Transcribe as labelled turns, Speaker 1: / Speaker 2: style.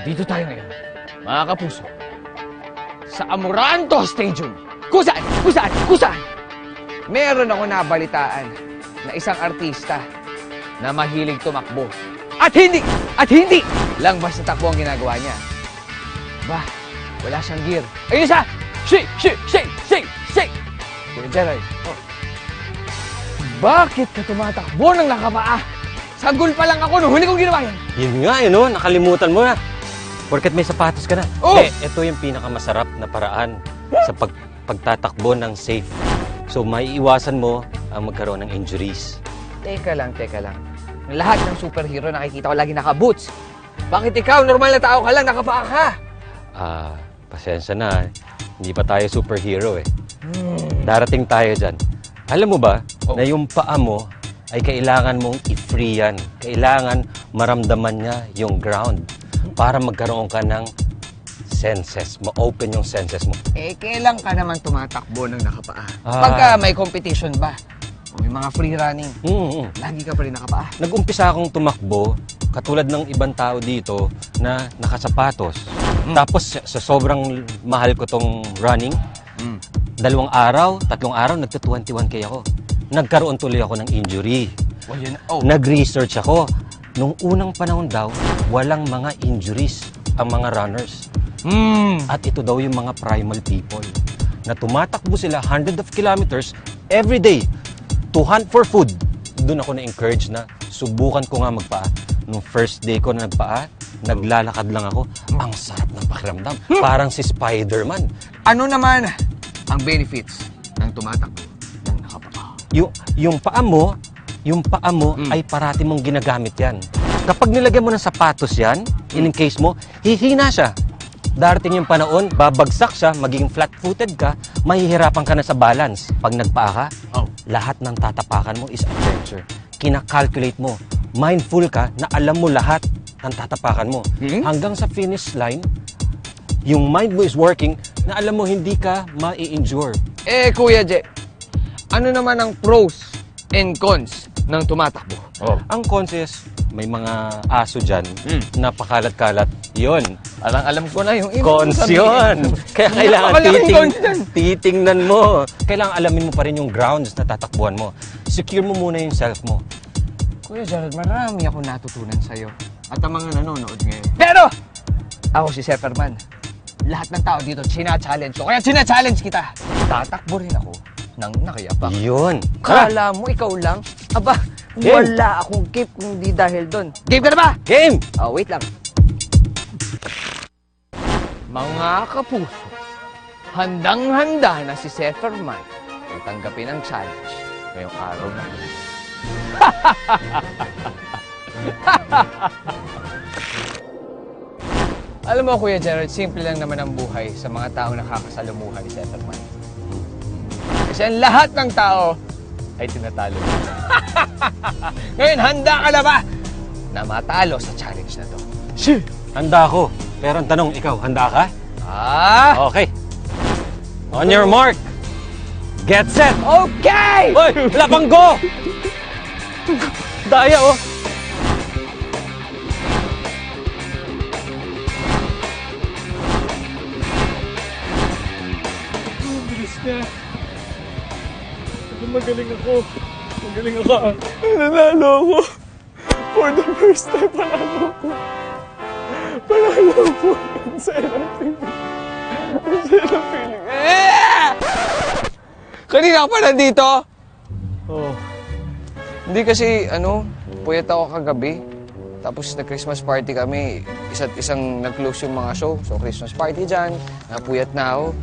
Speaker 1: Dito tayo ngayon, mga kapuso, sa Amoranto Stadium. Kusaan? Meron ako nabalitaan na isang artista na mahilig tumakbo. At hindi lang basta takbo ang ginagawa niya. Ba, wala siyang gear. Ayun siya! Shake! Kuya Gerald, bakit ka tumatakbo ng nakapaa? Sagol pa lang ako nung huli kong ginawa yan.
Speaker 2: Yun nga, nakalimutan mo na. Porket may sapatos ka na.
Speaker 1: Oh!
Speaker 2: Ito yung pinakamasarap na paraan sa pagtatakbo ng safe. So, maiiwasan mo ang magkaroon ng injuries.
Speaker 1: Teka lang. Lahat ng superhero nakikita ko lagi naka-boots. Bakit ikaw, normal na tao ka lang, nakapaa ka?
Speaker 2: Pasensya na. Hindi pa tayo superhero eh. Darating tayo dyan. Alam mo ba na yung paa mo ay kailangan mong i-free yan. Kailangan maramdaman niya yung ground para magkaroon ka ng senses. Ma-open yung senses mo.
Speaker 1: Kailan ka naman tumatakbo ng nakapaa? Pagka may competition ba? O may mga free running, lagi ka pa rin nakapaa.
Speaker 2: Nag-umpisa akong tumakbo, katulad ng ibang tao dito na nakasapatos. Tapos sa sobrang mahal ko tong running, 2 araw, 3 araw, nagta-21K ako. Nagkaroon tuloy ako ng injury. Nag-research ako. Nung unang panahon daw, walang mga injuries ang mga runners. At ito daw yung mga primal people na tumatakbo sila hundreds of kilometers every day to hunt for food. Doon ako na-encourage na subukan ko nga magpaa. Nung first day ko na nagpaa, naglalakad lang ako. Ang sarap ng pakiramdam. Parang si Spider-Man.
Speaker 1: Ano naman ang benefits ng tumatakbo ng nakapaa?
Speaker 2: Yung paa mo ay parati mong ginagamit yan. Kapag nilagyan mo ng sapatos yan, in case mo, hihina siya. Darating yung panahon, babagsak siya, magiging flat-footed ka, mahihirapan ka na sa balance. Pag nagpaa ka, lahat ng tatapakan mo is adventure. Kinakalculate mo. Mindful ka na alam mo lahat ng tatapakan mo. Hanggang sa finish line, yung mind mo is working na alam mo hindi ka mai-injure.
Speaker 1: Kuya Je, ano naman ang pros and cons ng tumatakbo?
Speaker 2: Ang cons is, may mga aso dyan, napakalat-kalat. Yun.
Speaker 1: Alam ko na yung
Speaker 2: Cons yun. Kaya kailangan titingnan mo. Kailangan alamin mo pa rin yung grounds na tatakbuhan mo. Secure mo muna yung self mo.
Speaker 1: Kuya Gerald, marami akong natutunan sa'yo. At ang mga nanonood ngayon. Pero, ako si Sefferman. Lahat ng tao dito, china-challenge ko. Kaya china-challenge kita. Tatakbo rin ako ng nakayapak.
Speaker 2: Yun.
Speaker 1: Kala mo ikaw lang? Aba,
Speaker 2: Game.
Speaker 1: wala akong keep kung di dahil doon. Game ka na ba?
Speaker 2: Game!
Speaker 1: Wait lang. Mga kapuso, handang-handa na si Sefferman ang tanggapin ang challenge ngayong araw na ito. Alam mo, Kuya Gerald, simple lang naman ang buhay sa mga taong nakakasalumuhan ni Sefferman. Kasi ang lahat ng tao ay tinatalo. Ngayon, handa ka na ba na matalo sa challenge na to?
Speaker 2: Handa ako. Pero ang tanong, ikaw, handa ka? Okay. On your mark. Get set.
Speaker 1: Okay!
Speaker 2: Hoy, labang go! Daya, oh.
Speaker 3: Bilis na. Magaling ako. Nanalo ako. For the first time, panalo ako. Ang saya ng feeling.
Speaker 1: Kanina ka pa nandito?
Speaker 3: Oh.
Speaker 1: Hindi kasi, puyat ako kagabi. Tapos nag-Christmas party kami. Isa't isang nag-close yung mga show. So, Christmas party dyan. Napuyat na ako.